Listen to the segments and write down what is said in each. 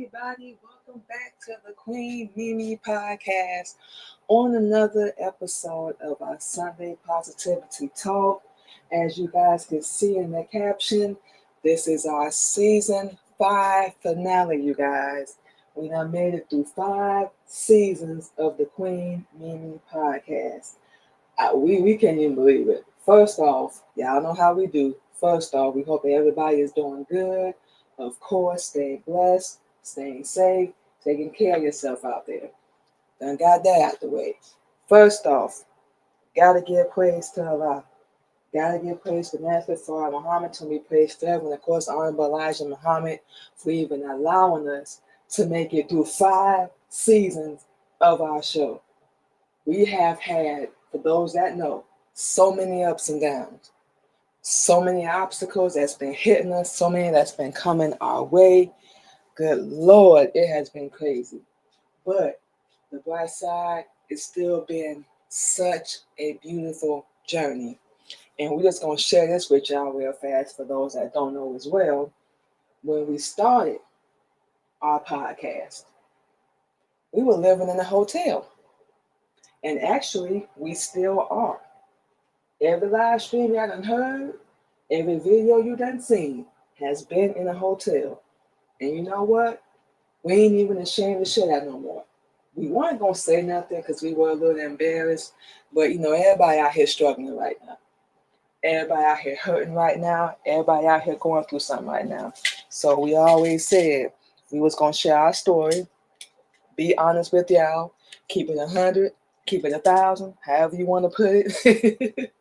everybody. Welcome back to the Queen Mimi Podcast on another episode of our Sunday Positivity Talk. As you guys can see in the caption, this is our season 5 finale, you guys. We done made it through 5 seasons of the Queen Mimi Podcast. We can't even believe it. First off, y'all know how we do. First off, we hope that everybody is doing good. Of course, staying blessed, staying safe, taking care of yourself out there. Done got that out the way. First off, gotta give praise to Allah. Gotta give praise to Master for Muhammad to be praised forever. And of course, Honorable Elijah Muhammad for even allowing us to make it through 5 seasons of our show. We have had, for those that know, so many ups and downs, so many obstacles that's been hitting us, so many that's been coming our way. Good Lord, it has been crazy. But the bright side is still been such a beautiful journey. And we're just going to share this with y'all real fast for those that don't know as well. When we started our podcast, we were living in a hotel. And actually, we still are. Every live stream y'all done heard, every video you done seen has been in a hotel. And you know what? We ain't even ashamed to share that no more. We weren't going to say nothing because we were a little embarrassed. But, everybody out here struggling right now. Everybody out here hurting right now. Everybody out here going through something right now. So we always said we was going to share our story, be honest with y'all, keep it 100, keep it 1,000, however you want to put it.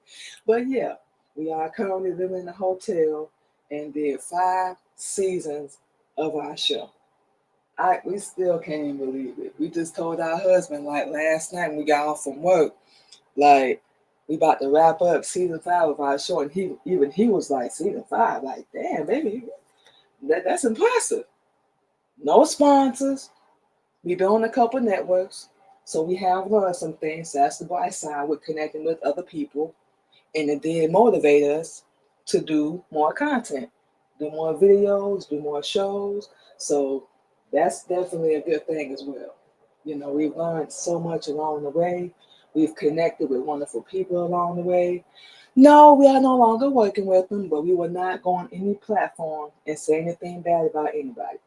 But yeah, we are currently living in a hotel and did 5 seasons of our show. We still can't even believe it. We just told our husband like last night when we got off from work, like we about to wrap up season 5 of our show, and he was like, season 5, like damn, baby, that's impressive. No sponsors. We've been on a couple networks, so we have learned some things. That's the bright side with connecting with other people, and it did motivate us to do more content, do more videos, do more shows. So that's definitely a good thing as well. We've learned so much along the way. We've connected with wonderful people along the way. No, we are no longer working with them, but we will not go on any platform and say anything bad about anybody.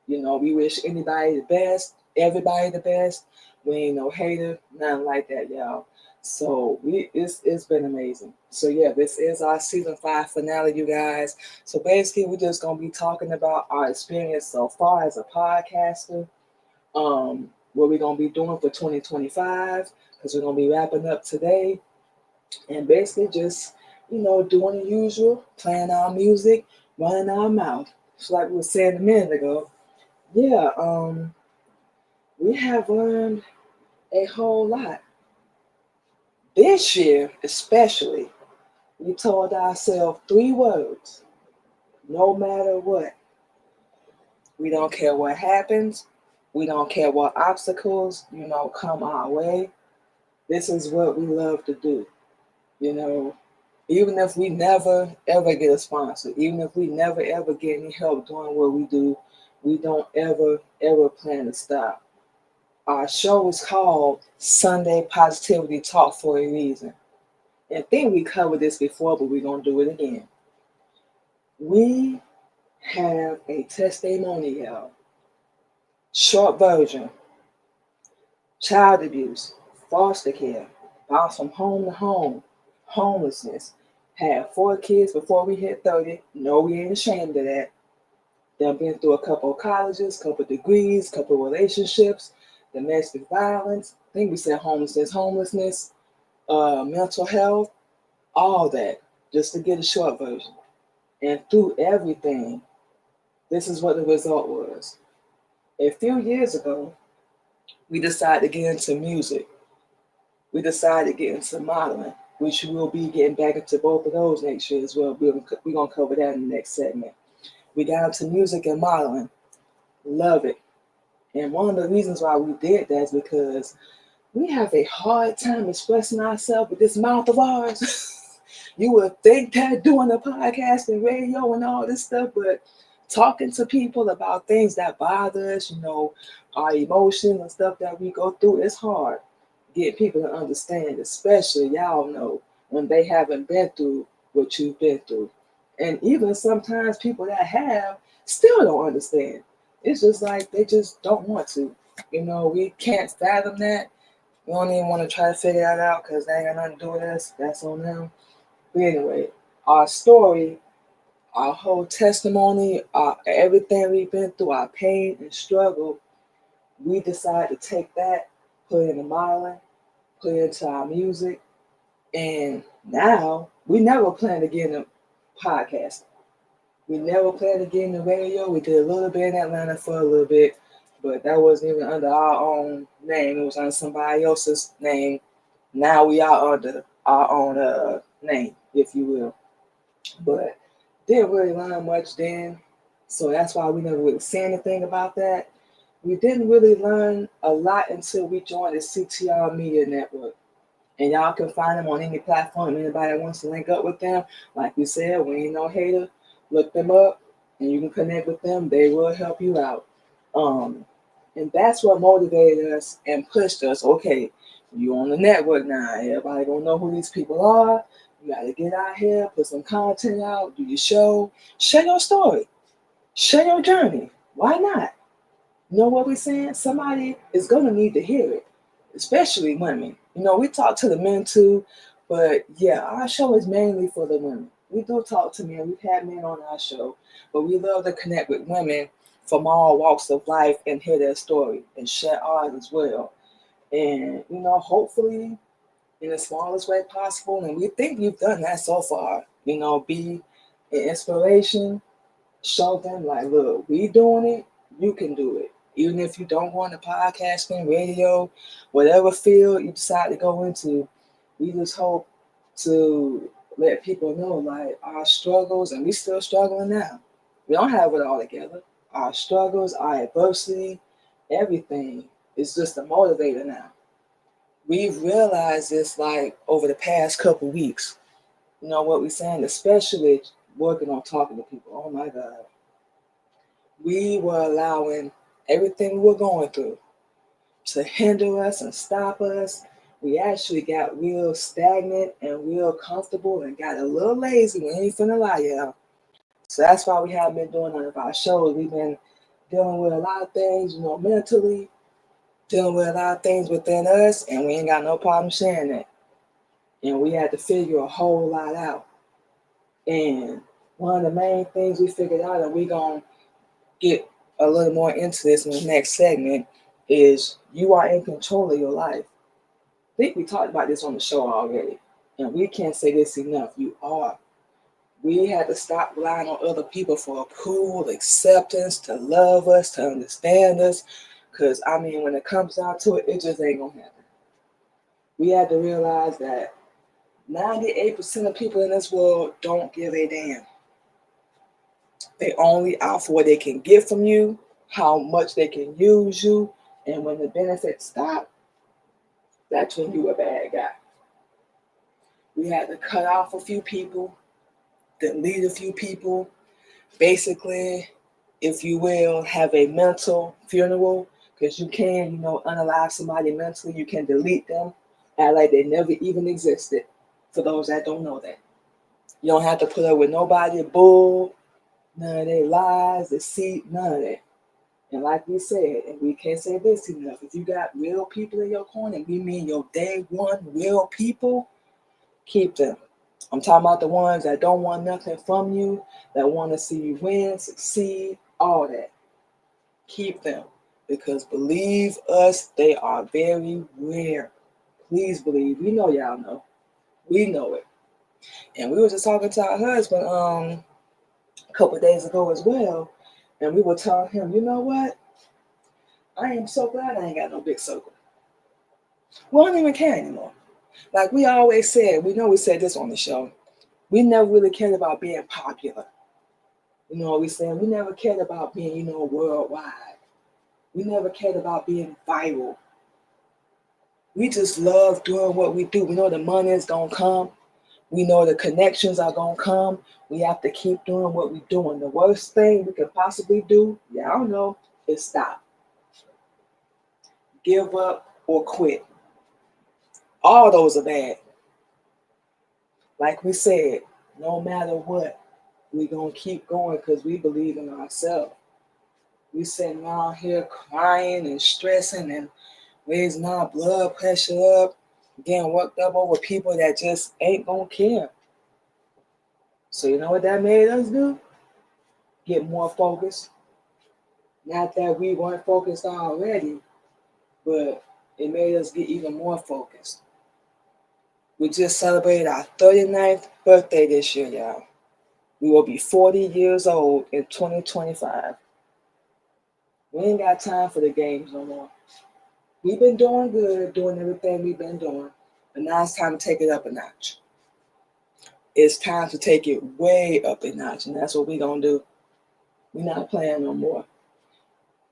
We wish anybody the best, everybody the best. We ain't no hater, nothing like that, y'all. So it's been amazing. So yeah, this is our season 5 finale, you guys. So basically, we're just gonna be talking about our experience so far as a podcaster. What we're gonna be doing for 2025, because we're gonna be wrapping up today, and basically just doing the usual, playing our music, running our mouth. Just like we were saying a minute ago. Yeah, we have learned a whole lot. This year, especially, we told ourselves 3 words. No matter what. We don't care what happens. We don't care what obstacles, come our way. This is what we love to do. Even if we never, ever get a sponsor, even if we never, ever get any help doing what we do, we don't ever, ever plan to stop. Our show is called Sunday Positivity Talk for a reason. And I think we covered this before, but we're going to do it again. We have a testimonial, short version, child abuse, foster care, bounced from home to home, homelessness, had 4 kids before we hit 30. No, we ain't ashamed of that. They've been through a couple of colleges, couple of degrees, couple of relationships, domestic violence. I think we said homelessness, mental health, all that, just to get a short version. And through everything, this is what the result was. A few years ago, we decided to get into music. We decided to get into modeling, which we'll be getting back into both of those next year as well. We're going to cover that in the next segment. We got into music and modeling. Love it. And one of the reasons why we did that is because we have a hard time expressing ourselves with this mouth of ours. You would think that doing a podcast and radio and all this stuff, but talking to people about things that bother us, our emotions and stuff that we go through, it's hard get people to understand, especially y'all know when they haven't been through what you've been through. And even sometimes people that have still don't understand. It's just like they just don't want to. We can't fathom that. We don't even want to try to figure that out because they ain't got nothing to do with us. That's on them. But anyway, our story, our whole testimony, everything we've been through, our pain and struggle, we decided to take that, put it in the modeling, put it into our music, and now we never plan to get into podcasting. We never planned to get in the radio. We did a little bit in Atlanta for a little bit, but that wasn't even under our own name. It was under somebody else's name. Now we are under our own name, if you will. But didn't really learn much then, so that's why we never really said anything about that. We didn't really learn a lot until we joined the CTR Media Network. And y'all can find them on any platform. Anybody that wants to link up with them, like we said, we ain't no hater. Look them up, and you can connect with them. They will help you out. And that's what motivated us and pushed us. Okay, you on the network now. Everybody gonna know who these people are. You gotta get out here, put some content out, do your show, share your story, share your journey. Why not? You know what we're saying? Somebody is gonna need to hear it, especially women. We talk to the men too, but yeah, our show is mainly for the women. We do talk to men. We've had men on our show, but we love to connect with women from all walks of life and hear their story and share ours as well. And, hopefully in the smallest way possible. And we think we've done that so far, be an inspiration, show them like, look, we doing it, you can do it. Even if you don't go into podcasting, radio, whatever field you decide to go into, we just hope to let people know like our struggles, and we still struggling now. We don't have it all together. Our struggles, our adversity, everything is just a motivator now. We've realized this like over the past couple weeks. You know what we're saying, especially working on talking to people. Oh my God. We were allowing everything we were going through to hinder us and stop us. We actually got real stagnant and real comfortable and got a little lazy. We ain't finna lie, y'all. So that's why we haven't been doing none of our shows. We've been dealing with a lot of things, mentally, dealing with a lot of things within us, and we ain't got no problem sharing that. And we had to figure a whole lot out. And one of the main things we figured out, and we're going to get a little more into this in the next segment, is you are in control of your life. I think we talked about this on the show already, and we can't say this enough. You are. We had to stop relying on other people for approval, acceptance, to love us, to understand us, because, when it comes down to it, it just ain't going to happen. We had to realize that 98% of people in this world don't give a damn. They only out for what they can get from you, how much they can use you, and when the benefits stop, that's when you a bad guy. We had to cut off a few people, delete a few people, basically, if you will, have a mental funeral, because you can, unalive somebody mentally. You can delete them, act like they never even existed, for those that don't know that. You don't have to put up with nobody, bull, none of their lies, deceit, none of that. And like we said, and we can't say this enough, if you got real people in your corner, and we mean your day one real people, keep them. I'm talking about the ones that don't want nothing from you, that want to see you win, succeed, all that. Keep them. Because believe us, they are very rare. Please believe. We know y'all know. We know it. And we were just talking to our husband a couple of days ago as well. And we were telling him, you know what? I am so glad I ain't got no big circle. We don't even care anymore. Like we always said, we said this on the show. We never really cared about being popular. You know what we said? We never cared about being, worldwide. We never cared about being viral. We just love doing what we do. We know the money is going to come. We know the connections are going to come. We have to keep doing what we're doing. The worst thing we could possibly do, y'all know, is stop. Give up or quit. All those are bad. Like we said, no matter what, we're going to keep going because we believe in ourselves. We sitting around here crying and stressing and raising our blood pressure up, getting worked up over people that just ain't going to care. So you know what that made us do? Get more focused. Not that we weren't focused already, but it made us get even more focused. We just celebrated our 39th birthday this year, y'all. We will be 40 years old in 2025. We ain't got time for the games no more. We've been doing good, doing everything we've been doing, but now it's time to take it up a notch. It's time to take it way up a notch, and that's what we're going to do. We're not playing no more.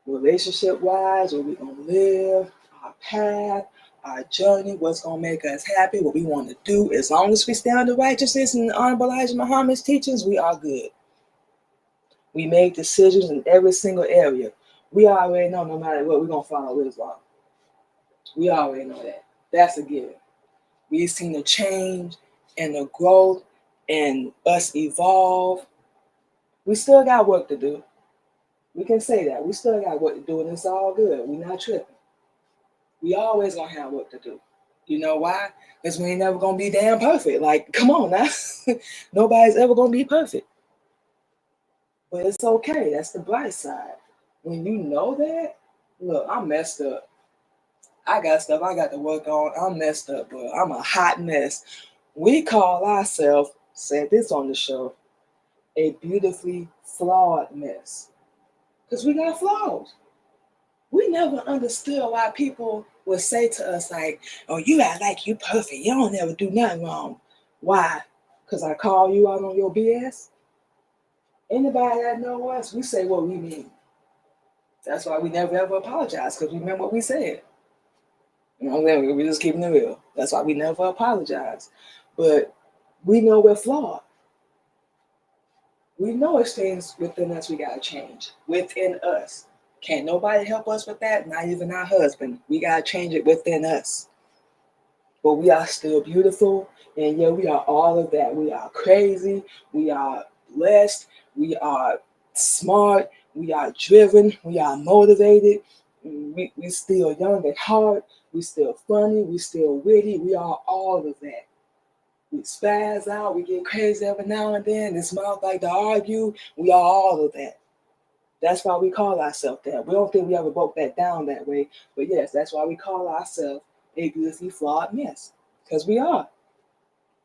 Relationship-wise, where we're going to live, our path, our journey, what's going to make us happy, what we want to do. As long as we stay on the righteousness and the Honorable Elijah Muhammad's teachings, we are good. We make decisions in every single area. We already know no matter what, we're going to follow Islam. We already know that. That's a given. We've seen the change and the growth and us evolve. We still got work to do. We can say that. We still got work to do, and it's all good. We're not tripping. We always going to have work to do. You know why? Because we ain't never going to be damn perfect. Like, come on now. Nobody's ever going to be perfect. But it's okay. That's the bright side. When you know that, look, I'm messed up. I got stuff I got to work on. I'm messed up, bro. I'm a hot mess. We call ourselves, said this on the show, a beautifully flawed mess. Because we got flaws. We never understood why people would say to us like, oh, you act like you perfect. You don't ever do nothing wrong. Why? Because I call you out on your BS? Anybody that know us, we say what we mean. That's why we never ever apologize, because we remember what we said. You know, we're just keeping it real. That's why we never apologize. But we know we're flawed. We know it's things within us we got to change. Within us. Can't nobody help us with that, not even our husband. We got to change it within us. But we are still beautiful, and yeah, we are all of that. We are crazy, we are blessed, we are smart, we are driven, we are motivated, we still young at heart, we still funny, we still witty, we are all of that. We spaz out, we get crazy every now and then, this mouth like to argue, we are all of that. That's why we call ourselves that. We don't think we ever broke that down that way. But yes, that's why we call ourselves a beautifully flawed mess. Because we are.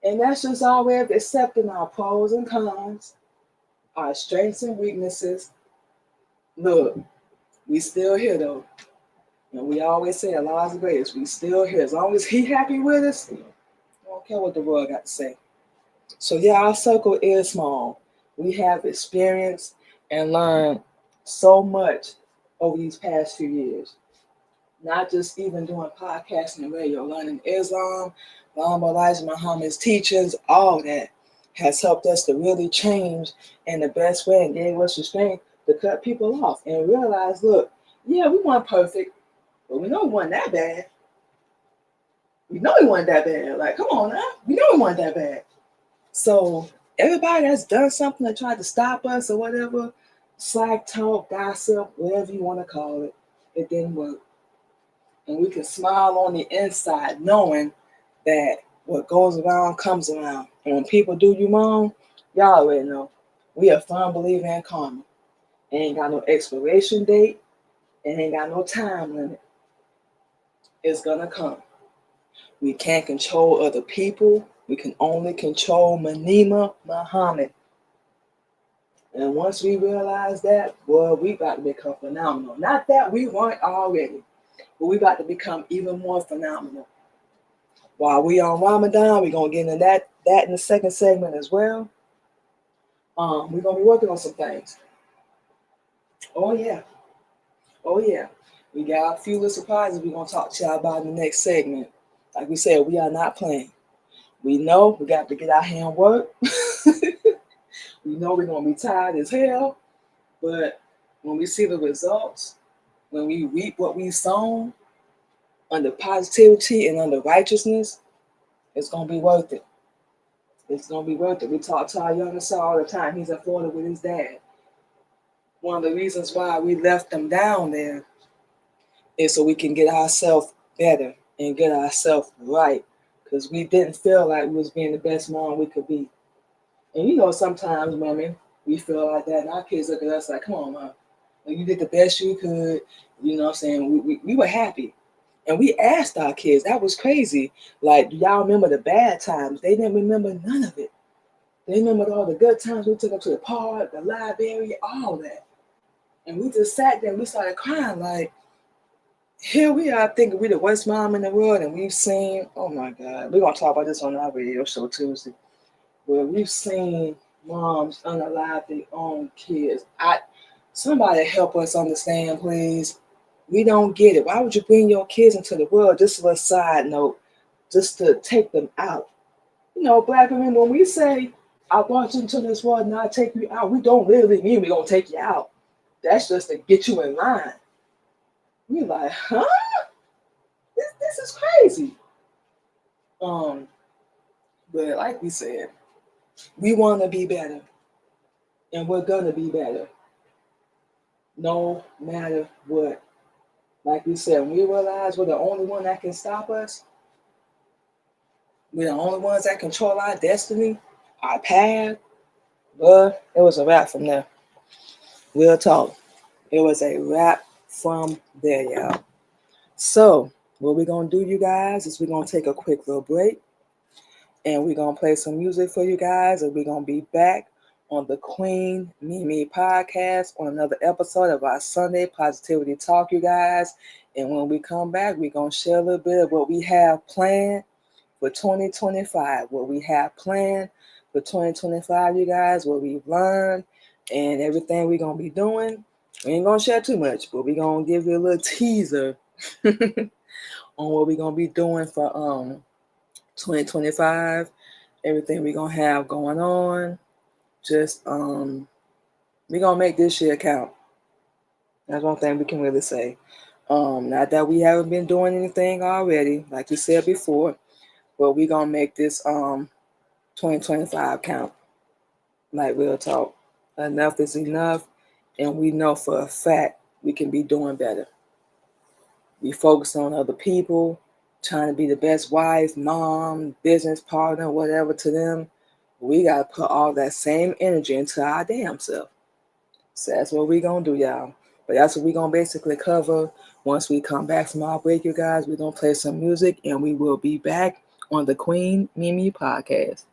And that's just our way of accepting our pros and cons, our strengths and weaknesses. Look, we still here though. And we always say Allah's greatest. We still here. As long as He happy with us, I don't care what the world got to say. So yeah, our circle is small. We have experienced and learned so much over these past few years. Not just even doing podcasting and radio, learning Islam, Elijah Muhammad's teachings, all that has helped us to really change in the best way and gave us the strength to cut people off and realize, look, yeah, we weren't perfect, but we know we weren't that bad. We know we weren't that bad. Like, come on now. We know we weren't that bad. So everybody that's done something that tried to stop us or whatever, slack talk, gossip, whatever you want to call it, it didn't work. And we can smile on the inside knowing that what goes around comes around. And when people do you wrong, y'all already know. We are firm believer in karma. It ain't got no expiration date. It ain't got no time limit. It's gonna come. We can't control other people. We can only control Manima Muhammad. And once we realize that, boy, we about to become phenomenal. Not that we weren't already, but we about to become even more phenomenal. While we on Ramadan, we're gonna get into that in the second segment as well. We're gonna be working on some things. Oh yeah. We got a few little surprises we're gonna talk to y'all about in the next segment. Like we said, we are not playing. We know we got to get out here and work. We know we're gonna be tired as hell, but when we see the results, when we reap what we've sown under positivity and under righteousness, it's gonna be worth it. It's gonna be worth it. We talk to our youngest son all the time. He's in Florida with his dad. One of the reasons why we left them down there is so we can get ourselves better and get ourselves right. Because we didn't feel like we was being the best mom we could be. And you know, sometimes women, we feel like that, and our kids look at us like, come on, mom. You did the best you could. You know what I'm saying? We were happy. And we asked our kids, that was crazy. Like, do y'all remember the bad times? They didn't remember none of it. They remembered all the good times. We took them to the park, the library, all that. And we just sat there and we started crying like, here we are thinking we're the worst mom in the world, and we've seen, oh my God, we're going to talk about this on our radio show Tuesday, where we've seen moms unalive their own kids. Somebody help us understand, please. We don't get it. Why would you bring your kids into the world? Just as a side note, just to take them out. You know, Black women, when we say, I brought you into this world and I take you out, we don't really mean we're going to take you out. That's just to get you in line. We're like, huh? This is crazy. But like we said, we want to be better. And we're going to be better. No matter what. Like we said, when we realize we're the only one that can stop us, we're the only ones that control our destiny, our path, but it was a wrap from there. Real talk. It was a wrap from there, y'all. So, what we're going to do, you guys, is we're going to take a quick little break. And we're going to play some music for you guys. And we're going to be back on the Queen Mimi Podcast on another episode of our Sunday Positivity Talk, you guys. And when we come back, we're going to share a little bit of what we have planned for 2025. What we have planned for 2025, you guys, what we've learned and everything we're going to be doing. We ain't going to share too much, but we're going to give you a little teaser on what we're going to be doing for 2025, everything we're going to have going on. Just, we're going to make this year count. That's one thing we can really say. Not that we haven't been doing anything already, like we said before, but we're going to make this 2025 count. Like real talk. Enough is enough, and we know for a fact we can be doing better. We focus on other people, trying to be the best wife, mom, business partner, whatever to them. We got to put all that same energy into our damn self. So that's what we're going to do, y'all. But that's what we're going to basically cover. Once we come back from our break, you guys, we're going to play some music, and we will be back on the Queen Mimi Podcast.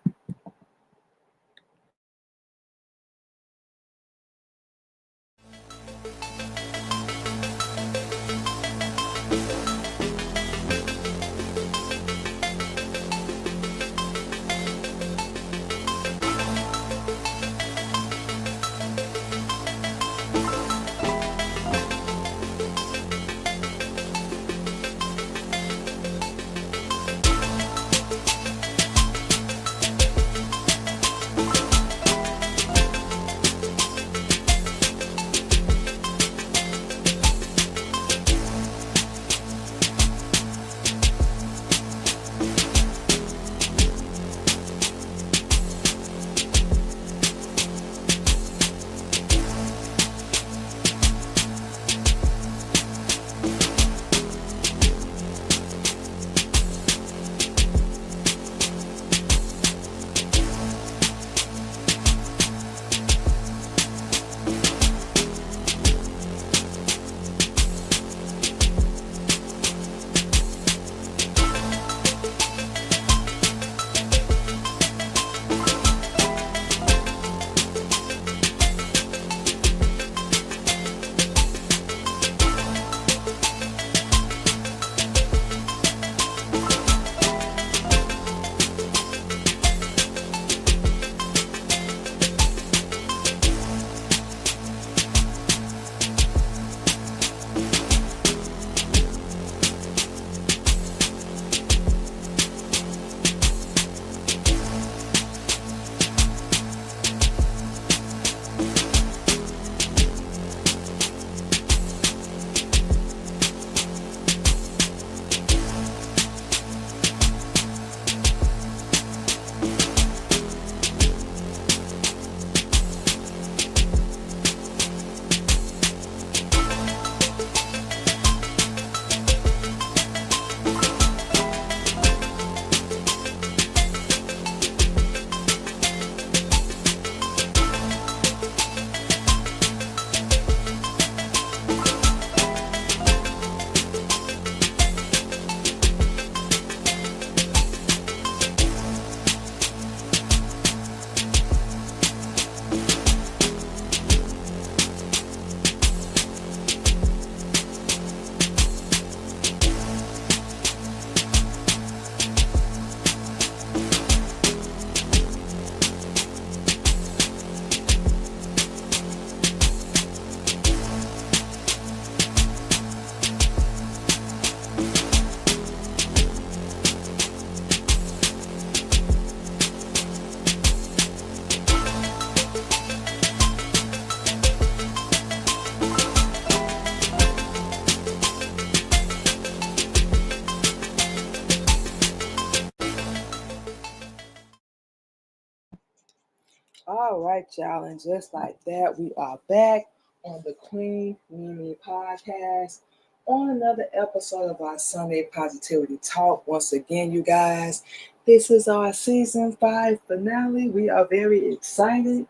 All right, y'all, and just like that, we are back on the Queen Mimi Podcast on another episode of our Sunday Positivity Talk. Once again, you guys, this is our season 5 finale. We are very excited,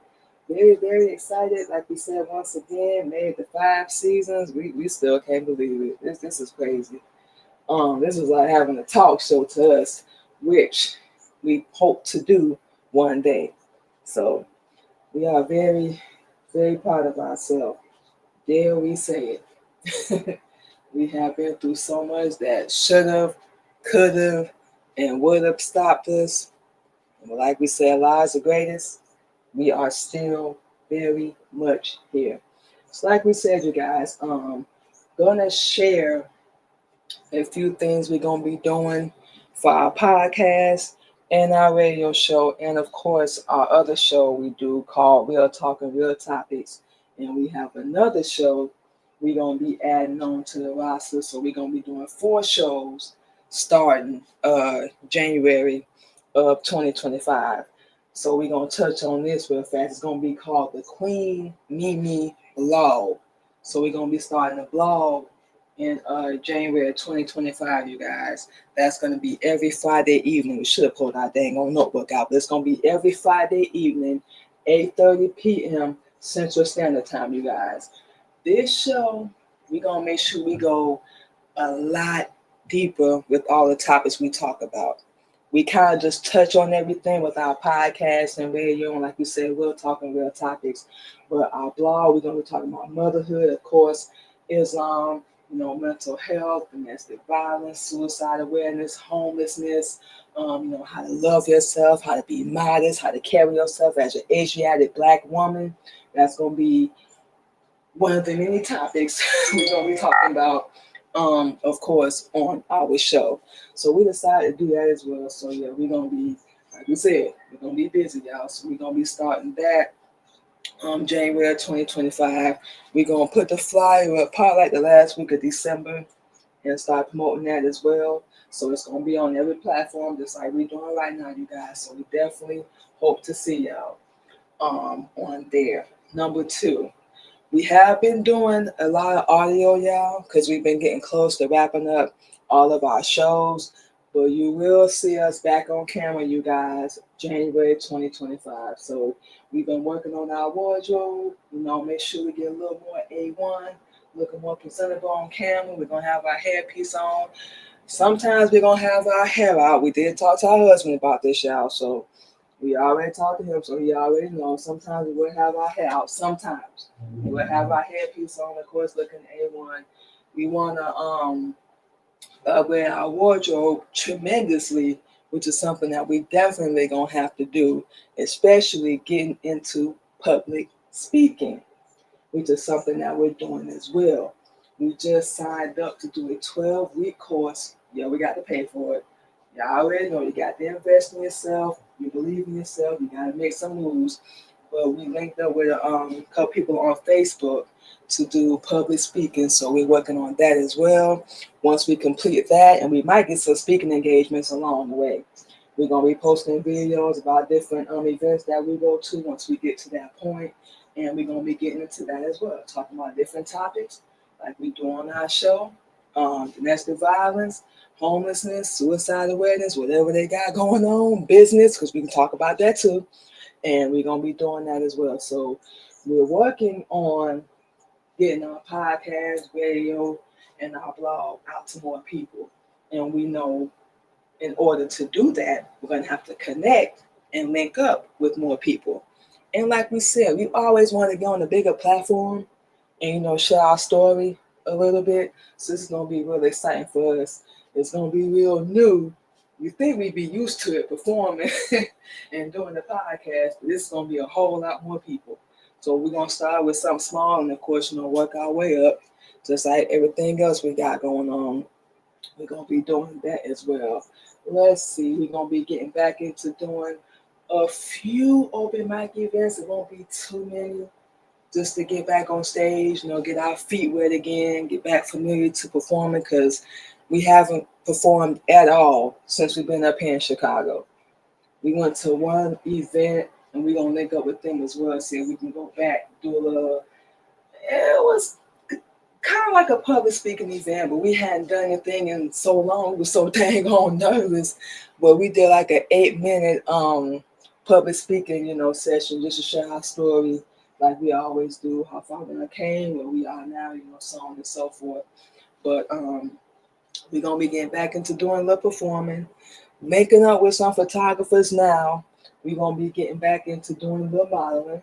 very excited. Like we said, once again, made the 5 seasons. We still can't believe it. This is crazy. This is like having a talk show to us, which we hope to do one day. So we are very proud of ourselves. Dare we say it. We have been through so much that should have, could have, and would have stopped us. And like we said, lies the greatest. We are still very much here. So like we said, you guys, gonna share a few things we're gonna be doing for our podcast and our radio show, and of course our other show we do called Real Talking Real Topics. And we have another show we're gonna be adding on to the roster. So we're gonna be doing 4 shows starting January of 2025. So we're gonna touch on this real fast. It's gonna be called the Queen Mimi Blog. So we're gonna be starting a blog in January 2025, you guys. That's going to be every Friday evening. We should have pulled our dang on notebook out, but it's going to be every Friday evening, 8:30 p.m. Central Standard Time, you guys. This show, we're going to make sure we go a lot deeper with all the topics we talk about. We kind of just touch on everything with our podcast and radio, and like we said, we're talking real topics. But our blog, we're going to be talking about motherhood, of course, Islam, mental health, domestic violence, suicide awareness, homelessness, how to love yourself, how to be modest, how to carry yourself as an Asiatic Black woman. That's going to be one of the many topics we're going to be talking about, of course, on our show. So we decided to do that as well. So yeah, we're going to be, like we said, we're going to be busy, y'all. So we're going to be starting that January 2025. We're going to put the flyer up probably like the last week of December and start promoting that as well. So it's going to be on every platform just like we're doing right now, you guys. So we definitely hope to see y'all on there. Number 2, we have been doing a lot of audio, y'all, because we've been getting close to wrapping up all of our shows. But you will see us back on camera, you guys, January 2025. So we've been working on our wardrobe, make sure we get a little more A1, looking more presentable on camera. We're going to have our hairpiece on. Sometimes we're going to have our hair out. We did talk to our husband about this, y'all. So we already talked to him, so he already knows. Sometimes we will have our hair out. Sometimes we will have our hairpiece on, of course, looking A1. We want to wear our wardrobe tremendously, which is something that we definitely going to have to do, especially getting into public speaking, which is something that we're doing as well. We just signed up to do a 12-week course. Yeah, we got to pay for it. Y'all already know you got to invest in yourself. You believe in yourself. You got to make some moves. But we linked up with a couple people on Facebook to do public speaking. So we're working on that as well. Once we complete that, and we might get some speaking engagements along the way. We're going to be posting videos about different events that we go to once we get to that point. And we're going to be getting into that as well, talking about different topics like we do on our show, domestic violence, homelessness, suicide awareness, whatever they got going on, business, because we can talk about that too. And we're going to be doing that as well. So we're working on getting our podcast, radio, and our blog out to more people. And we know in order to do that, we're going to have to connect and link up with more people. And like we said, we always want to get on a bigger platform and, share our story a little bit. So this is going to be really exciting for us. It's going to be real new. You think we'd be used to it performing and doing the podcast, but this is going to be a whole lot more people. So we're going to start with something small and, of course, work our way up, just like everything else we got going on. We're going to be doing that as well. Let's see. We're going to be getting back into doing a few open mic events. It won't be too many, just to get back on stage, get our feet wet again, get back familiar to performing, because we haven't performed at all since we've been up here in Chicago. We went to one event and we're gonna link up with them as well. See if we can go back, do a little. It was kind of like a public speaking event, but we hadn't done anything in so long. We were so dang on nervous. But we did like an 8-minute public speaking, session just to share our story, like we always do, how far we came, where we are now, so on and so forth. But we're gonna be getting back into doing the performing, making up with some photographers now. We're gonna be getting back into doing the modeling.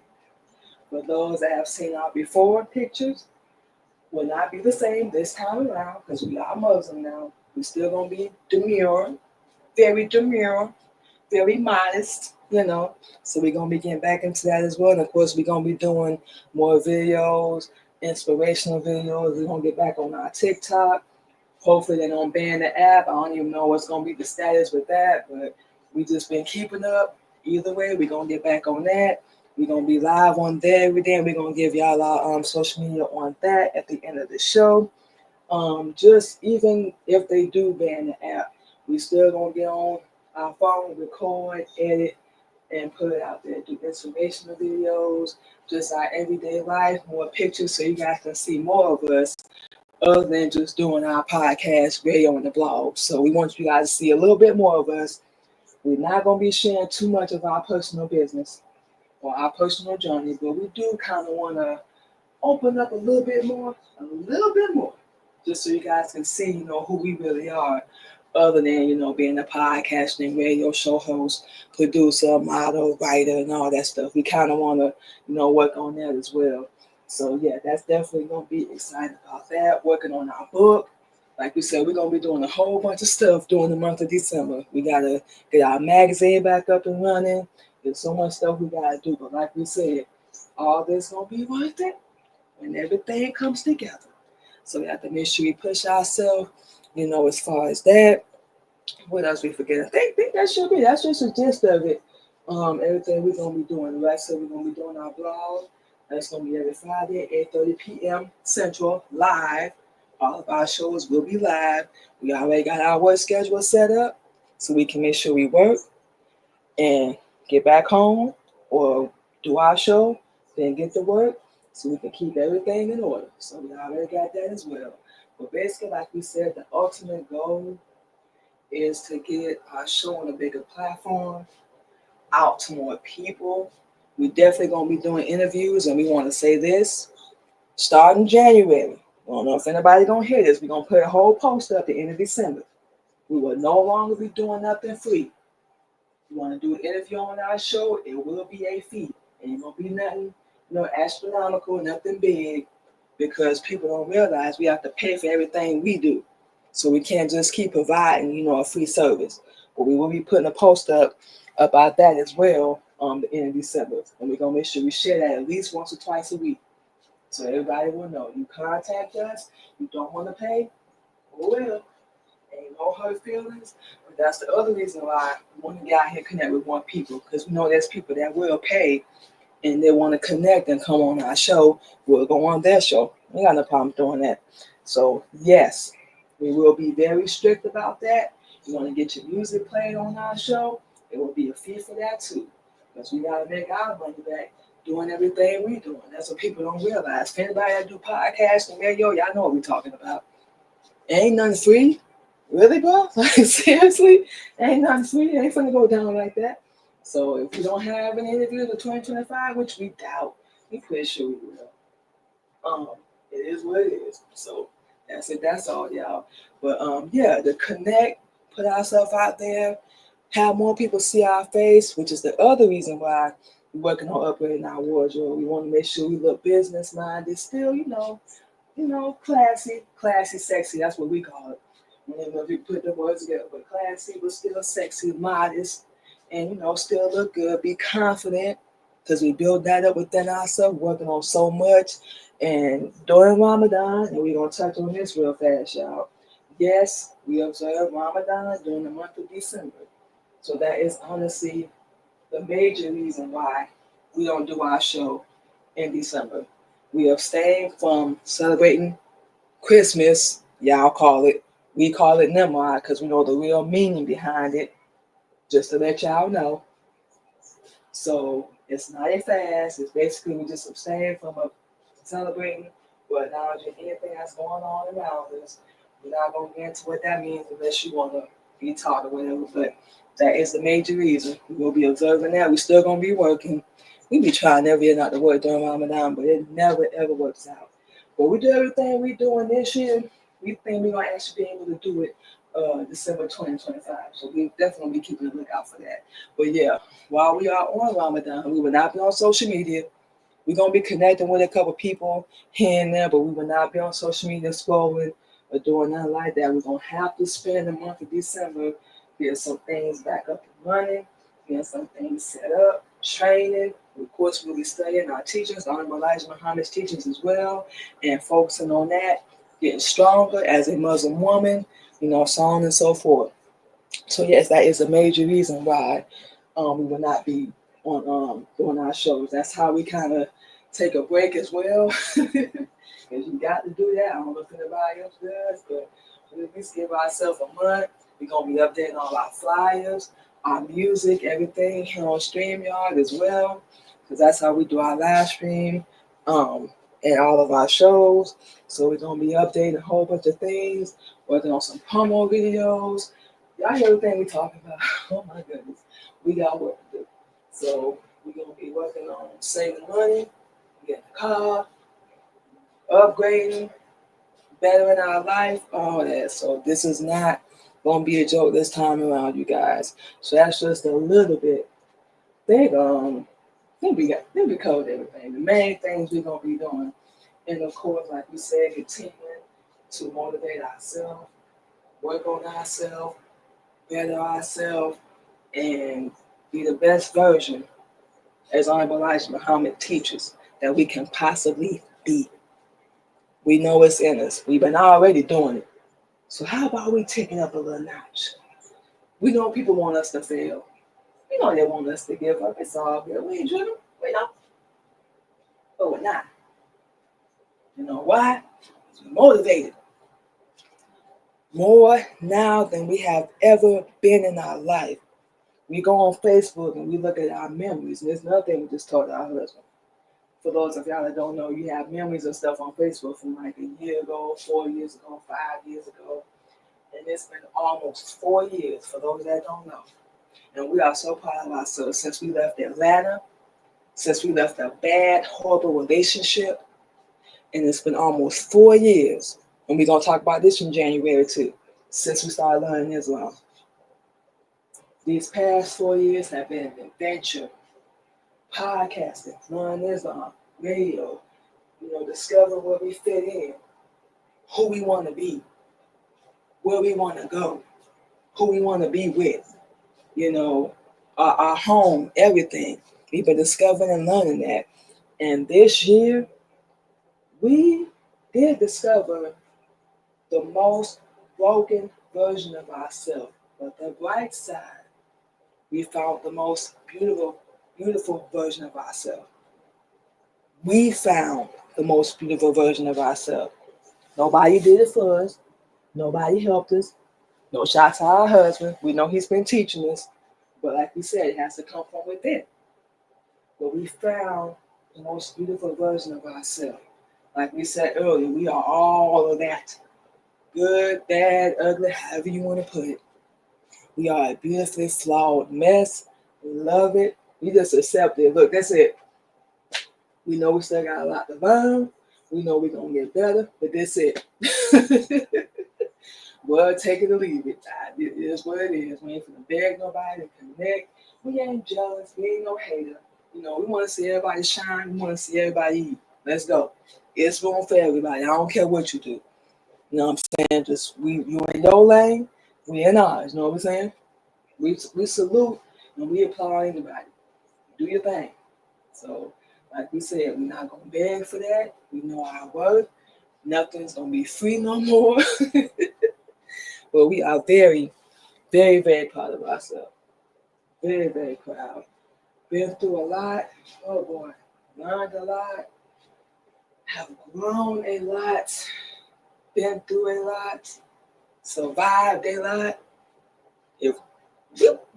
For those that have seen our before pictures, will not be the same this time around because we are Muslim now. We're still gonna be demure, very modest. So we're gonna be getting back into that as well. And of course, we're gonna be doing more videos, inspirational videos. We're gonna get back on our TikTok. Hopefully they don't ban the app. I don't even know what's gonna be the status with that, but we just been keeping up. Either way, we're gonna get back on that. We're gonna be live on there every day. We're gonna give y'all our social media on that at the end of the show. Just even if they do ban the app, we still gonna get on our phone, record, edit, and put it out there. Do informational videos, just our everyday life, more pictures, so you guys can see more of us other than just doing our podcast, radio, and the blog. So we want you guys to see a little bit more of us. We're not going to be sharing too much of our personal business or our personal journey, but we do kind of want to open up a little bit more, just so you guys can see, who we really are, other than, being a podcasting radio show host, producer, model, writer, and all that stuff. We kind of want to, work on that as well. So yeah, that's definitely going to be excited about that. Working on our book. Like we said, we're going to be doing a whole bunch of stuff during the month of December. We got to get our magazine back up and running. There's so much stuff we got to do. But like we said, all this going to be worth it when everything comes together. So we have to make sure we push ourselves, as far as that. What else we forget? I think that's just the gist of it. Everything we're going to be doing. Like I said, we're going to be doing our blog. That's going to be every Friday, 8:30 p.m. Central, live. All of our shows will be live. We already got our work schedule set up so we can make sure we work and get back home or do our show, then get to work so we can keep everything in order. So we already got that as well. But basically, like we said, the ultimate goal is to get our show on a bigger platform, out to more people. We definitely going to be doing interviews, and we want to say this, starting January. I don't know if anybody going to hear this. We're going to put a whole post up at the end of December. We will no longer be doing nothing free. You want to do an interview on our show, it will be a fee. It ain't going to be nothing, astronomical, nothing big, because people don't realize we have to pay for everything we do. So we can't just keep providing, a free service. But we will be putting a post up about that as well the end of December. And we're going to make sure we share that at least once or twice a week. So everybody will know. You contact us, you don't want to pay, oh well. Ain't no hurt feelings. But that's the other reason why we want to get out here and connect with more people. Because we know there's people that will pay and they want to connect and come on our show. We'll go on their show. We got no problem doing that. So yes, we will be very strict about that. You want to get your music played on our show, it will be a fee for that too. Because we got to make our money back doing everything we doing. That's what people don't realize. If anybody that do podcasts and radio, y'all know what we're talking about. Ain't nothing free. Really, bro? Like, seriously? Ain't nothing free. It ain't finna go down like that. So if we don't have an interview in 2025, which we doubt, we pretty sure we will. It is what it is. So that's it. That's all, y'all. But yeah, to connect, put ourselves out there, have more people see our face, which is the other reason why we're working on upgrading our wardrobe. We want to make sure we look business minded, still, classy, sexy. That's what we call it. Whenever we put the words together, but classy, but still sexy, modest, and still look good. Be confident, because we build that up within ourselves, working on so much. And during Ramadan, and we're gonna touch on this real fast, y'all. Yes, we observe Ramadan during the month of December. So that is honestly the major reason why we don't do our show in December. We abstain from celebrating Christmas, y'all call it. We call it Nimrod because we know the real meaning behind it, just to let y'all know. So It's not a fast. It's basically we just abstain from celebrating or acknowledging anything that's going on around us. We're not going to get into what that means unless you want to be taught or whatever. But that is the major reason. We will be observing that. We're still going to be working. We be trying every year not to work during Ramadan, but it never ever works out. But we do everything we doing this year. We think we're going to actually be able to do it December 2025. So we definitely be keeping a lookout for that. But yeah, while we are on Ramadan, we will not be on social media. We're going to be connecting with a couple people here and there, but we will not be on social media scrolling or doing nothing like that. We're going to have to spend the month of December, get some things back up and running, get some things set up, training. Of course, we'll be studying our teachings, Honorable Elijah Muhammad's teachings as well, and focusing on that, getting stronger as a Muslim woman, so on and so forth. So yes, that is a major reason why we will not be on doing our shows. That's how we kind of take a break as well. Because you got to do that. I don't know if anybody else does, but we at least give ourselves a month. We're going to be updating all our flyers, our music, everything here on StreamYard as well. Because that's how we do our live stream and all of our shows. So we're going to be updating a whole bunch of things, working on some promo videos. Y'all hear everything we talking about. Oh my goodness. We got work to do. So we're going to be working on saving money, getting a car, upgrading, bettering our life, all that. So this is not going to be a joke this time around, you guys. So that's just a little bit. I think we covered everything. The main things we're going to be doing. And of course, like we said, continuing to motivate ourselves, work on ourselves, better ourselves, and be the best version, as Honorable Elijah Muhammad teaches, that we can possibly be. We know it's in us. We've been already doing it. So how about we take it up a little notch? We know people want us to fail. We know they want us to give up. It's all good. We ain't driven. We know. But we're not. You know why? Because we're motivated. More now than we have ever been in our life. We go on Facebook and we look at our memories. And there's another thing we just told our husband. For those of y'all that don't know, you have memories and stuff on Facebook from like a year ago, 4 years ago, 5 years ago. And it's been almost 4 years for those that don't know. And we are so proud of ourselves since we left Atlanta, since we left a bad, horrible relationship. And it's been almost 4 years. And we're going to talk about this in January too, since we started learning Islam. These past 4 years have been an adventure. Podcasting, learning Islam, radio, discover where we fit in, who we want to be, where we want to go, who we want to be with, our home, everything. We've been discovering and learning that. And this year, we did discover the most broken version of ourselves. But the bright side, we found the most beautiful version of ourselves. We found the most beautiful version of ourselves. Nobody did it for us. Nobody helped us. No shots to our husband. We know he's been teaching us. But like we said, it has to come from within. But we found the most beautiful version of ourselves. Like we said earlier, we are all of that. Good, bad, ugly, however you want to put it. We are a beautifully flawed mess. We love it. We just accept it. Look, that's it. We know we still got a lot to learn. We know we're going to get better, but that's it. Well, take it or leave it. It is what it is. We ain't finna beg nobody to connect. We ain't jealous. We ain't no hater. We want to see everybody shine. We want to see everybody eat. Let's go. It's room for everybody. I don't care what you do. You know what I'm saying? Just you in your lane, we in ours. You know what I'm saying? We salute and we applaud anybody. Do your thing. So, like we said, we're not gonna beg for that. We know our worth. Nothing's gonna be free no more. But we are very, very, very proud of ourselves. Very, very proud. Been through a lot. Oh boy. Learned a lot. Have grown a lot. Been through a lot. Survived a lot.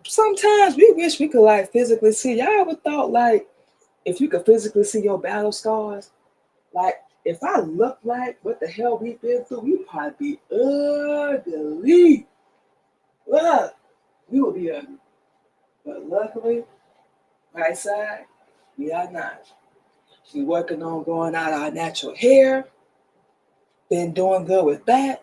Sometimes we wish we could physically see. Y'all ever thought if you could physically see your battle scars, like if I look like what the hell we've been through, we'd probably be ugly. Ugh, we would be ugly. But luckily, right side, we are not. We working on growing out our natural hair. Been doing good with that.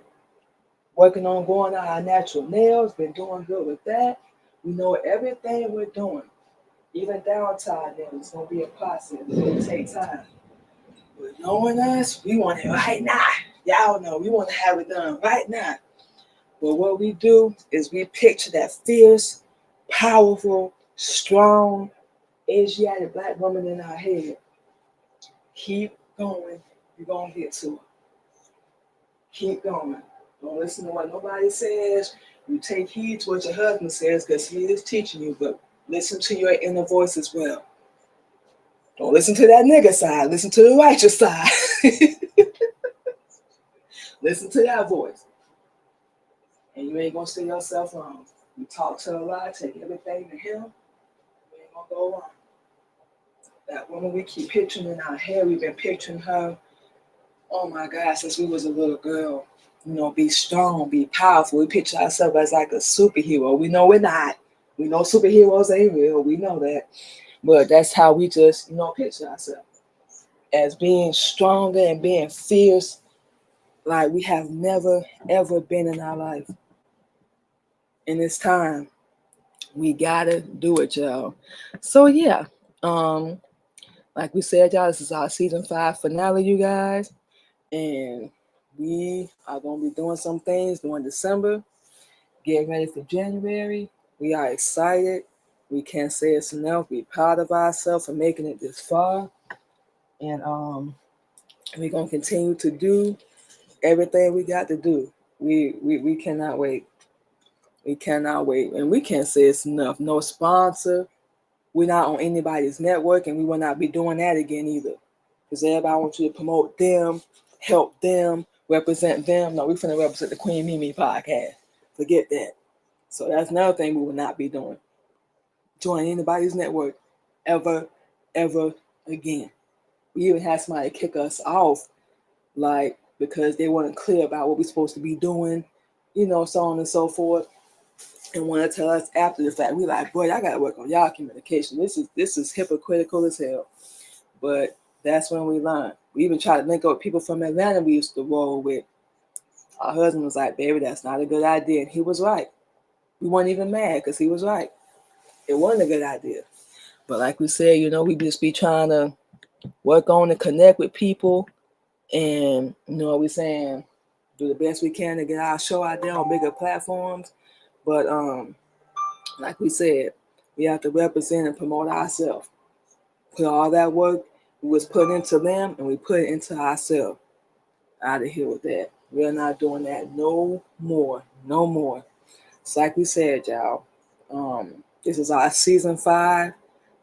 Working on growing out our natural nails. Been doing good with that. We know everything we're doing, even down to our nails, it's gonna be a process. It's gonna take time. But knowing us, we want it right now. Y'all know we want to have it done right now. But what we do is we picture that fierce, powerful, strong Asiatic black woman in our head. Keep going. You're going to get to it. Keep going. Don't listen to what nobody says. You take heed to what your husband says because he is teaching you, but listen to your inner voice as well. Don't listen to that nigga side. Listen to the righteous side. Listen to that voice. And you ain't going to steer yourself wrong. You talk to a lie, take everything to him, you ain't going to go wrong. That woman we keep picturing in our head, we've been picturing her, oh my God, since we was a little girl. You know, be strong, be powerful. We picture ourselves as like a superhero. We know we're not. We know superheroes ain't real. We know that. But that's how we just, picture ourselves. As being stronger and being fierce like we have never, ever been in our life. And it's time. We gotta do it, y'all. So yeah, like we said, y'all, this is our season 5 finale, you guys. And we are gonna be doing some things during December. Getting ready for January. We are excited. We can't say it's enough. We're proud of ourselves for making it this far. And we're gonna continue to do everything we got to do. We cannot wait. We cannot wait. And we can't say it's enough. No sponsor. We're not on anybody's network, and we will not be doing that again either. Because everybody wants you to promote them, help them, represent them. No, we're finna represent the Queen Mimi podcast. Forget that. So that's another thing we will not be doing. Join anybody's network ever again. We even had somebody kick us off, like, because they weren't clear about what we're supposed to be doing, so on and so forth. And want to tell us after the fact. We like, boy, I gotta work on y'all communication. This is hypocritical as hell. But that's when we learn. We even tried to link up with people from Atlanta we used to roll with. Our husband was like, baby, that's not a good idea. And he was right. We weren't even mad because he was right. It wasn't a good idea. But like we said, we just be trying to work on and connect with people. And, we're saying, do the best we can to get our show out there on bigger platforms. But like we said, we have to represent and promote ourselves. Put all that work we was put into them, and we put it into ourselves. Out of here with that. We're not doing that no more. No more. It's like we said, y'all. This is our season 5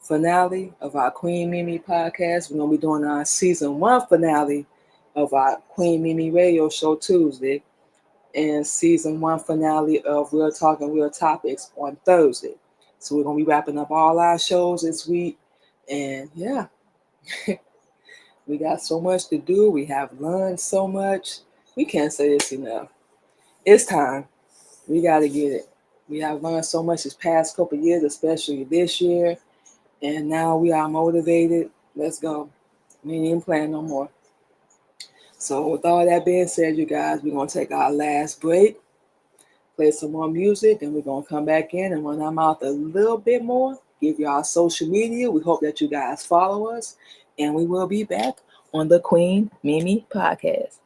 finale of our Queen Mimi podcast. We're gonna be doing our season 1 finale of our Queen Mimi radio show Tuesday. And season 1 finale of Real Talk and Real Topics on Thursday. So we're going to be wrapping up all our shows this week. And yeah, we got so much to do. We have learned so much. We can't say this enough. It's time. We got to get it. We have learned so much this past couple of years, especially this year. And now we are motivated. Let's go. We ain't even playing no more. So with all that being said, you guys, we're going to take our last break, play some more music, and we're going to come back in and run our mouth a little bit more, give you our social media. We hope that you guys follow us, and we will be back on the Queen Mimi podcast.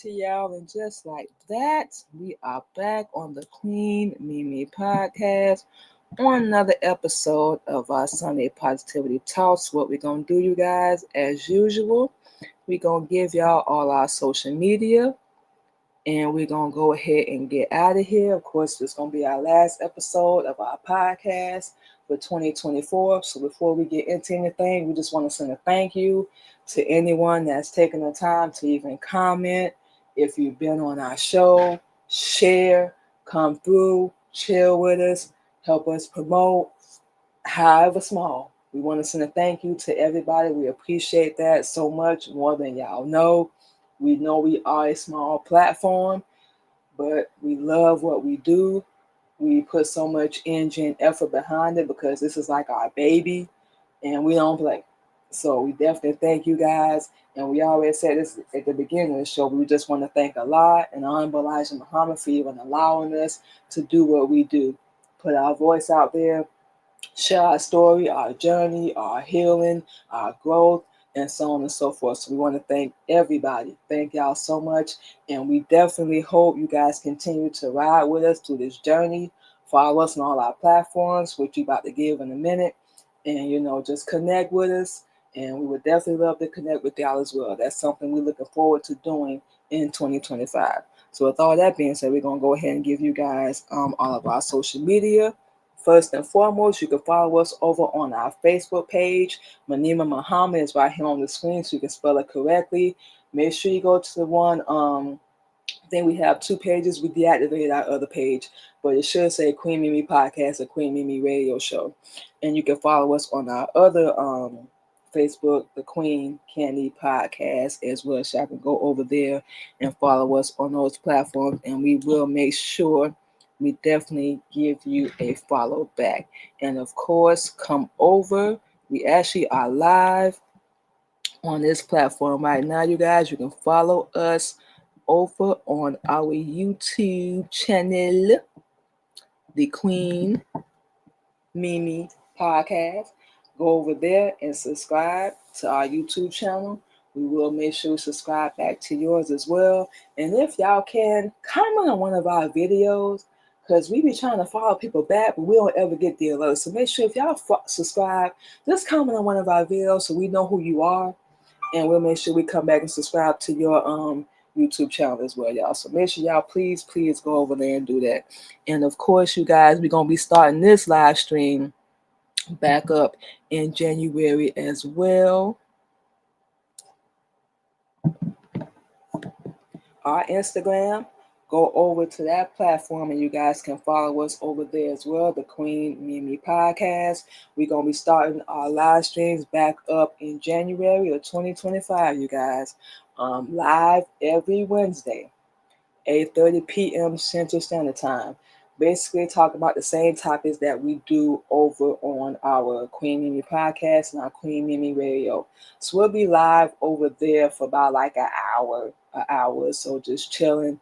to y'all, and just like that, we are back on the Queen Mimi podcast on another episode of our Sunday Positivity Talks. What we're gonna do, you guys, as usual, we're gonna give y'all all our social media, and we're going to go ahead and get out of here. Of course, this is going to be our last episode of our podcast for 2024. So before we get into anything, we just want to send a thank you to anyone that's taken the time to even comment. If you've been on our show, share, come through, chill with us, help us promote, however small. We want to send a thank you to everybody. We appreciate that so much, more than y'all know. We know we are a small platform, but we love what we do. We put so much energy and effort behind it because this is like our baby and we don't play. So we definitely thank you guys. And we already said this at the beginning of the show. We just want to thank Allah and Honorable Elijah Muhammad for even allowing us to do what we do. Put our voice out there, share our story, our journey, our healing, our growth, and so on and so forth. So we want to thank everybody. Thank y'all so much. And we definitely hope you guys continue to ride with us through this journey. Follow us on all our platforms, which we're about to give in a minute. And, just connect with us. And we would definitely love to connect with y'all as well. That's something we're looking forward to doing in 2025. So with all that being said, we're going to go ahead and give you guys all of our social media. First and foremost, you can follow us over on our Facebook page. Manima Muhammad is right here on the screen, so you can spell it correctly. Make sure you go to the one. Then we have two pages. We deactivated our other page, but it should say Queen Mimi Podcast or Queen Mimi Radio Show. And you can follow us on our other Facebook, the Queen Candy Podcast, as well. So I can go over there and follow us on those platforms, and we will make sure we definitely give you a follow back. And of course, come over. We actually are live on this platform right now, you guys. You can follow us over on our YouTube channel, The Queen Mimi Podcast. Go over there and subscribe to our YouTube channel. We will make sure to subscribe back to yours as well. And if y'all can, comment on one of our videos, because we be trying to follow people back, but we don't ever get the alert. So make sure if y'all subscribe, just comment on one of our videos so we know who you are. And we'll make sure we come back and subscribe to your YouTube channel as well, y'all. So make sure y'all please go over there and do that. And of course, you guys, we're going to be starting this live stream back up in January as well. Our Instagram, go over to that platform and you guys can follow us over there as well, the Queen Mimi Podcast. We're going to be starting our live streams back up in January of 2025, you guys. Live every Wednesday, 8:30 p.m. Central Standard Time. Basically talk about the same topics that we do over on our Queen Mimi Podcast and our Queen Mimi Radio. So we'll be live over there for about like an hour or so, just chilling,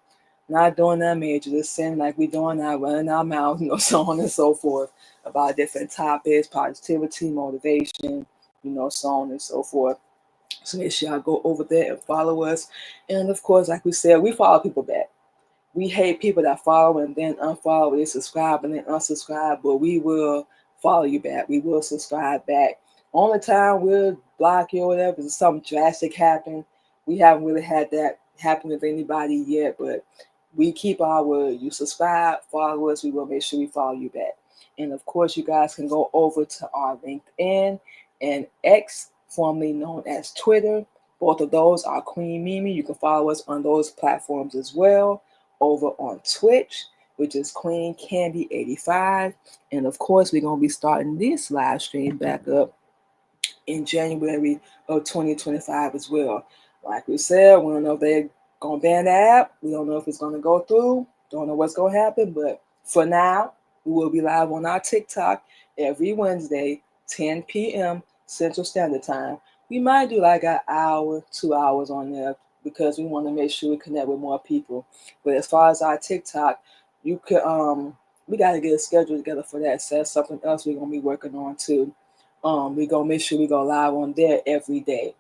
not doing that major, just saying like we doing that, running our mouth, so on and so forth, about different topics, positivity, motivation, so on and so forth. So make sure y'all go over there and follow us. And of course, like we said, we follow people back. We hate people that follow and then unfollow, they subscribe and then unsubscribe, but we will follow you back. We will subscribe back. Only time we'll block you or whatever is something drastic happen. We haven't really had that happen with anybody yet, but we keep our word. You subscribe, follow us, we will make sure we follow you back. And of course, you guys can go over to our LinkedIn and X, formerly known as Twitter. Both of those are Queen Mimi. You can follow us on those platforms as well. Over on Twitch, which is Queen Candy 85. And of course, we're going to be starting this live stream back up in January of 2025 as well. Like we said, we don't know if they're going to ban the app. We don't know if it's going to go through. Don't know what's going to happen. But for now, we will be live on our TikTok every Wednesday, 10 p.m. Central Standard Time. We might do like an hour, 2 hours on there, because we want to make sure we connect with more people. But as far as our TikTok, you could we got to get a schedule together for that. So that's something else we're gonna be working on too. We're gonna make sure we go live on there every day.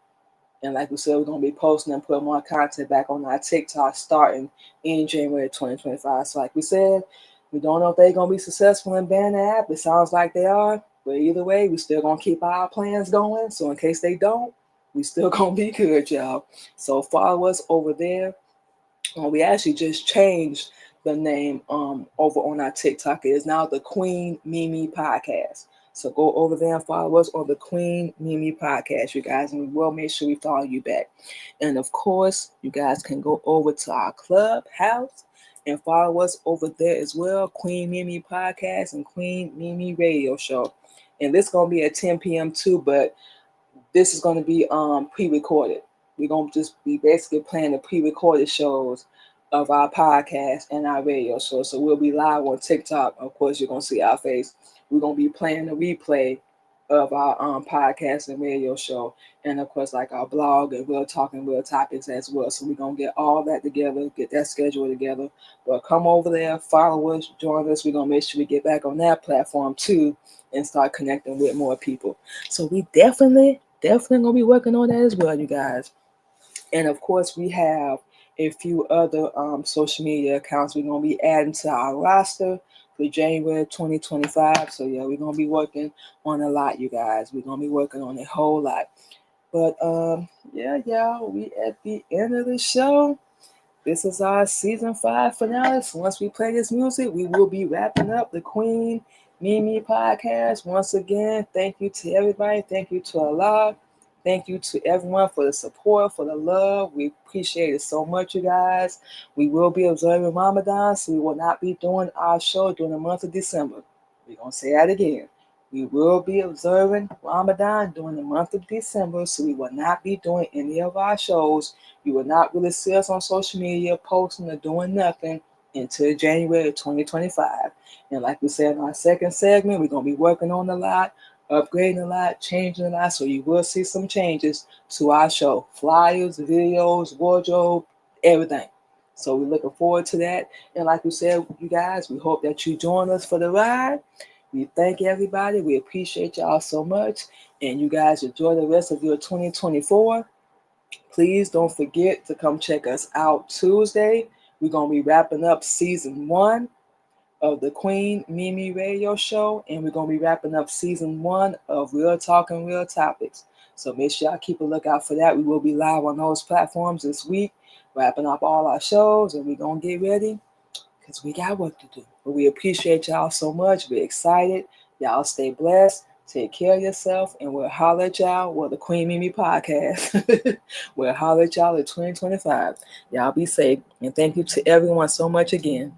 And like we said, we're going to be posting and putting more content back on our TikTok starting in January 2025. So like we said, we don't know if they're going to be successful in banning the app. It sounds like they are. But either way, we still going to keep our plans going. So in case they don't, we still going to be good, y'all. So follow us over there. We actually just changed the name over on our TikTok. It is now the Queen Mimi Podcast. So go over there and follow us on the Queen Mimi Podcast, you guys, and we will make sure we follow you back. And of course, you guys can go over to our Clubhouse and follow us over there as well, Queen Mimi Podcast and Queen Mimi Radio Show. And this is going to be at 10 p.m. too, but this is going to be pre-recorded. We're going to just be basically playing the pre-recorded shows of our podcast and our radio show. So we'll be live on TikTok. Of course, you're going to see our face. We're going to be playing the replay of our podcast and radio show. And of course, like our blog and Real Talking Real Topics as well. So we're going to get all that together, get that schedule together. But come over there, follow us, join us. We're going to make sure we get back on that platform too and start connecting with more people. So we definitely gonna be working on that as well, you guys. And of course, we have a few other social media accounts we're gonna be adding to our roster for January 2025. So yeah, we're gonna be working on a lot, you guys. We're gonna be working on a whole lot. But yeah, y'all, we at the end of the show. This is our season 5 finale. So once we play this music, we will be wrapping up the Queen Mimi podcast. Once again, thank you to everybody. Thank you to Allah. Thank you to everyone for the support, for the love. We appreciate it so much, you guys. We will be observing Ramadan, so we will not be doing our show during the month of December. We're going to say that again. We will be observing Ramadan during the month of December, so we will not be doing any of our shows. You will not really see us on social media posting or doing nothing until January 2025. And like we said in our second segment, we're going to be working on a lot, upgrading a lot, changing a lot. So you will see some changes to our show. Flyers, videos, wardrobe, everything. So we're looking forward to that. And like we said, you guys, we hope that you join us for the ride. We thank everybody. We appreciate y'all so much. And you guys enjoy the rest of your 2024. Please don't forget to come check us out Tuesday. We're going to be wrapping up season 1 of the Queen Mimi Radio Show. And we're going to be wrapping up season 1 of Real Talking Real Topics. So make sure y'all keep a lookout for that. We will be live on those platforms this week, wrapping up all our shows. And we're going to get ready because we got work to do. But we appreciate y'all so much. We're excited. Y'all stay blessed. Take care of yourself. And we'll holler at y'all. Well, the Queen Mimi Podcast. We'll holler at y'all in 2025. Y'all be safe. And thank you to everyone so much again.